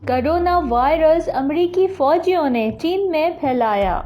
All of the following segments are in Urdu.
کرونا وائرس امریکی فوجیوں نے چین میں پھیلایا۔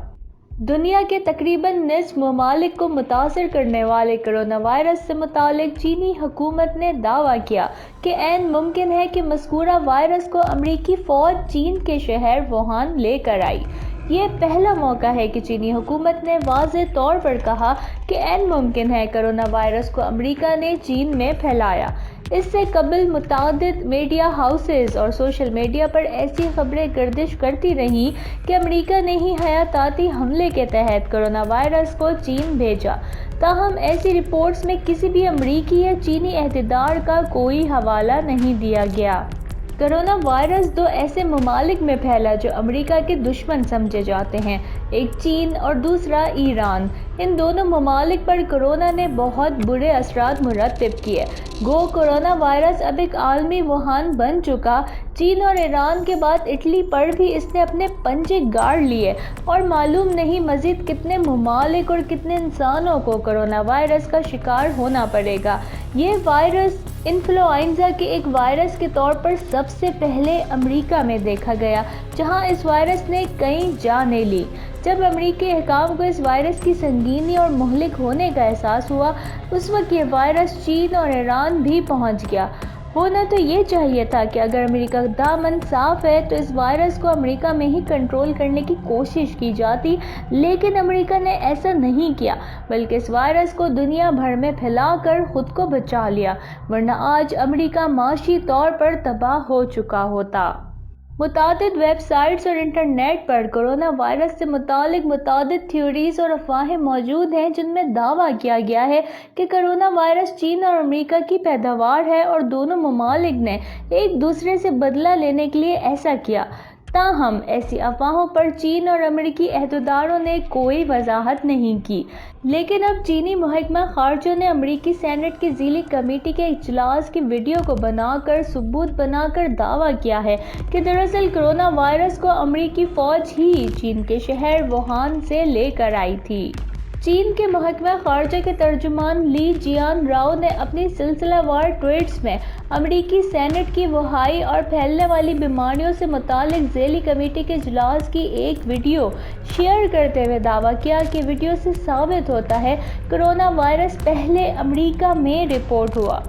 دنیا کے تقریباً نصف ممالک کو متاثر کرنے والے کرونا وائرس سے متعلق چینی حکومت نے دعویٰ کیا کہ عین ممکن ہے کہ مذکورہ وائرس کو امریکی فوج چین کے شہر ووہان لے کر آئی۔ یہ پہلا موقع ہے کہ چینی حکومت نے واضح طور پر کہا کہ عین ممکن ہے کرونا وائرس کو امریکہ نے چین میں پھیلایا۔ اس سے قبل متعدد میڈیا ہاؤسز اور سوشل میڈیا پر ایسی خبریں گردش کرتی رہیں کہ امریکہ نے ہی حیاتیاتی حملے کے تحت کرونا وائرس کو چین بھیجا، تاہم ایسی رپورٹس میں کسی بھی امریکی یا چینی عہدیدار کا کوئی حوالہ نہیں دیا گیا۔ کرونا وائرس دو ایسے ممالک میں پھیلا جو امریکہ کے دشمن سمجھے جاتے ہیں، ایک چین اور دوسرا ایران۔ ان دونوں ممالک پر کورونا نے بہت برے اثرات مرتب کیے۔ گو کورونا وائرس اب ایک عالمی وبا بن چکا۔ چین اور ایران کے بعد اٹلی پر بھی اس نے اپنے پنجے گاڑ لیے اور معلوم نہیں مزید کتنے ممالک اور کتنے انسانوں کو کورونا وائرس کا شکار ہونا پڑے گا۔ یہ وائرس انفلوئنزا کے ایک وائرس کے طور پر سب سے پہلے امریکہ میں دیکھا گیا، جہاں اس وائرس نے کئی جانیں لی۔ جب امریکی حکام کو اس وائرس کی سنگینی اور مہلک ہونے کا احساس ہوا، اس وقت یہ وائرس چین اور ایران بھی پہنچ گیا۔ ہونا تو یہ چاہیے تھا کہ اگر امریکہ کا دامن صاف ہے تو اس وائرس کو امریکہ میں ہی کنٹرول کرنے کی کوشش کی جاتی، لیکن امریکہ نے ایسا نہیں کیا، بلکہ اس وائرس کو دنیا بھر میں پھیلا کر خود کو بچا لیا، ورنہ آج امریکہ معاشی طور پر تباہ ہو چکا ہوتا۔ متعدد ویب سائٹس اور انٹرنیٹ پر کورونا وائرس سے متعلق متعدد تھیوریز اور افواہیں موجود ہیں جن میں دعویٰ کیا گیا ہے کہ کورونا وائرس چین اور امریکہ کی پیداوار ہے اور دونوں ممالک نے ایک دوسرے سے بدلہ لینے کے لیے ایسا کیا۔ تاہم ایسی افواہوں پر چین اور امریکی عہدیداروں نے کوئی وضاحت نہیں کی، لیکن اب چینی محکمہ خارجہ نے امریکی سینیٹ کی ذیلی کمیٹی کے اجلاس کی ویڈیو کو بنا کر ثبوت بنا کر دعویٰ کیا ہے کہ دراصل کورونا وائرس کو امریکی فوج ہی چین کے شہر ووہان سے لے کر آئی تھی۔ چین کے محکمہ خارجہ کے ترجمان لی جیان راؤ نے اپنی سلسلہ وار ٹویٹس میں امریکی سینیٹ کی وبائی اور پھیلنے والی بیماریوں سے متعلق ذیلی کمیٹی کے اجلاس کی ایک ویڈیو شیئر کرتے ہوئے دعویٰ کیا کہ ویڈیو سے ثابت ہوتا ہے کورونا وائرس پہلے امریکہ میں رپورٹ ہوا۔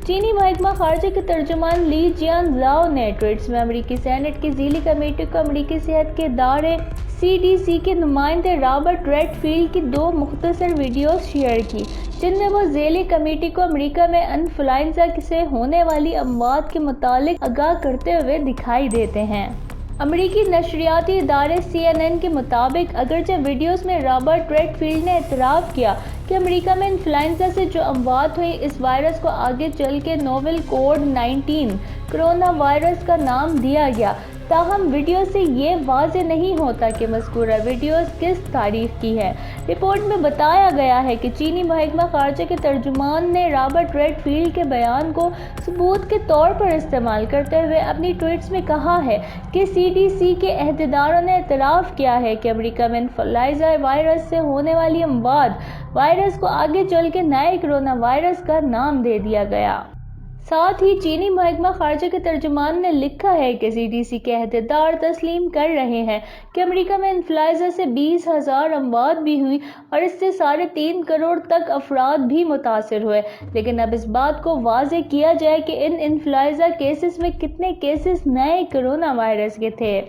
چینی محکمہ خارجہ کے ترجمان لی جیان راؤ نے ٹویٹس میں امریکی سینیٹ کی ذیلی کمیٹی کو امریکی صحت کے ادارے CDC کے نمائندے رابرٹ ریڈ فیلڈ کی دو مختصر ویڈیوز شیئر کی، جن میں وہ ذیلی کمیٹی کو امریکہ میں انفلوئنزا سے ہونے والی اموات کے متعلق آگاہ کرتے ہوئے دکھائی دیتے ہیں۔ امریکی نشریاتی ادارے CNN کے مطابق اگرچہ ویڈیوز میں رابرٹ ریڈ فیلڈ نے اعتراف کیا کہ امریکہ میں انفلوئنزا سے جو اموات ہوئیں اس وائرس کو آگے چل کے نوول کووڈ 19 کورونا وائرس کا نام دیا گیا، تاہم ویڈیو سے یہ واضح نہیں ہوتا کہ مذکورہ ویڈیوز کس تاریخ کی ہے۔ رپورٹ میں بتایا گیا ہے کہ چینی محکمہ خارجہ کے ترجمان نے رابرٹ ریڈ فیلڈ کے بیان کو ثبوت کے طور پر استعمال کرتے ہوئے اپنی ٹویٹس میں کہا ہے کہ CDC کے عہدیداروں نے اعتراف کیا ہے کہ امریکہ میں انفلوئنزا وائرس سے ہونے والی اموات وائرس کو آگے چل کے نئے کورونا وائرس کا نام دے دیا گیا۔ ساتھ ہی چینی محکمہ خارجہ کے ترجمان نے لکھا ہے کہ CDC کے عہدیدار تسلیم کر رہے ہیں کہ امریکہ میں انفلوئنزا سے 20,000 اموات بھی ہوئی اور اس سے 3.5 کروڑ تک افراد بھی متاثر ہوئے، لیکن اب اس بات کو واضح کیا جائے کہ ان انفلوئنزا کیسز میں کتنے کیسز نئے کورونا وائرس کے تھے۔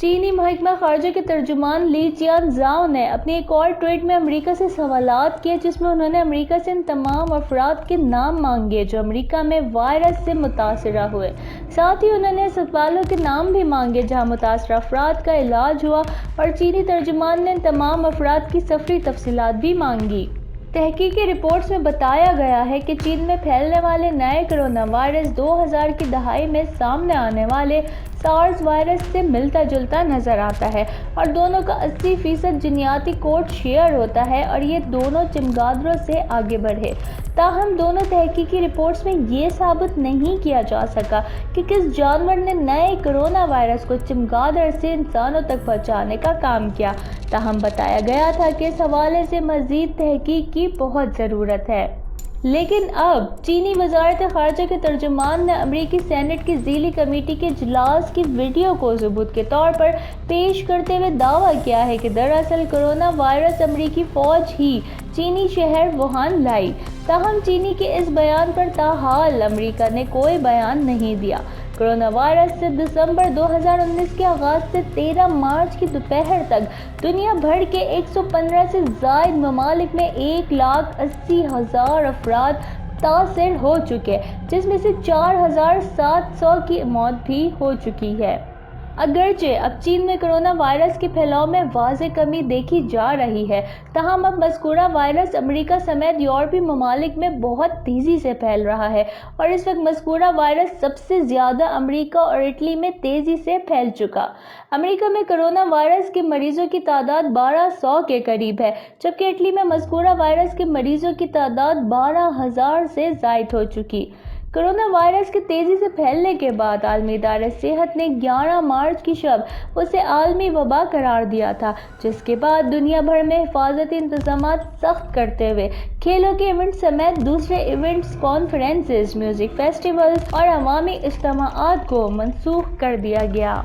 چینی محکمہ خارجہ کے ترجمان لی جیان راؤ نے اپنی ایک اور ٹویٹ میں امریکہ سے سوالات کیے، جس میں انہوں نے امریکہ سے ان تمام افراد کے نام مانگے جو امریکہ میں وائرس سے متاثرہ ہوئے۔ ساتھ ہی انہوں نے اسپتالوں کے نام بھی مانگے جہاں متاثرہ افراد کا علاج ہوا، اور چینی ترجمان نے ان تمام افراد کی سفری تفصیلات بھی مانگی۔ تحقیقی رپورٹس میں بتایا گیا ہے کہ چین میں پھیلنے والے نئے کورونا وائرس 2000 کی دہائی میں سامنے آنے والے سارس وائرس سے ملتا جلتا نظر آتا ہے اور دونوں کا 80% جینیاتی کوڈ شیئر ہوتا ہے اور یہ دونوں چمگادڑوں سے آگے بڑھے۔ تاہم دونوں تحقیقی رپورٹس میں یہ ثابت نہیں کیا جا سکا کہ کس جانور نے نئے کورونا وائرس کو چمگادڑ سے انسانوں تک پہنچانے کا کام کیا، تاہم بتایا گیا تھا کہ اس حوالے سے مزید تحقیق کی بہت ضرورت ہے۔ لیکن اب چینی وزارت خارجہ کے ترجمان نے امریکی سینیٹ کی ذیلی کمیٹی کے اجلاس کی ویڈیو کو ثبوت کے طور پر پیش کرتے ہوئے دعویٰ کیا ہے کہ دراصل کرونا وائرس امریکی فوج ہی چینی شہر ووہان لائی۔ تاہم چینی کے اس بیان پر تاحال امریکہ نے کوئی بیان نہیں دیا۔ کرونا وائرس سے دسمبر 2019 کے آغاز سے 13 مارچ کی دوپہر تک دنیا بھر کے 115 سے زائد ممالک میں 1,80,000 افراد متاثر ہو چکے، جس میں سے 4,700 کی موت بھی ہو چکی ہے۔ اگرچہ اب چین میں کرونا وائرس کے پھیلاؤ میں واضح کمی دیکھی جا رہی ہے، تاہم اب مذکورہ وائرس امریکہ سمیت یورپی ممالک میں بہت تیزی سے پھیل رہا ہے اور اس وقت مذکورہ وائرس سب سے زیادہ امریکہ اور اٹلی میں تیزی سے پھیل چکا۔ امریکہ میں کرونا وائرس کے مریضوں کی تعداد 1,200 کے قریب ہے، جبکہ اٹلی میں مذکورہ وائرس کے مریضوں کی تعداد 12,000 سے زائد ہو چکی۔ کرونا وائرس کے تیزی سے پھیلنے کے بعد عالمی ادارہ صحت نے 11 مارچ کی شب اسے عالمی وبا قرار دیا تھا، جس کے بعد دنیا بھر میں حفاظتی انتظامات سخت کرتے ہوئے کھیلوں کے ایونٹ سمیت دوسرے ایونٹس، کانفرنسز، میوزک فیسٹیولز اور عوامی اجتماعات کو منسوخ کر دیا گیا۔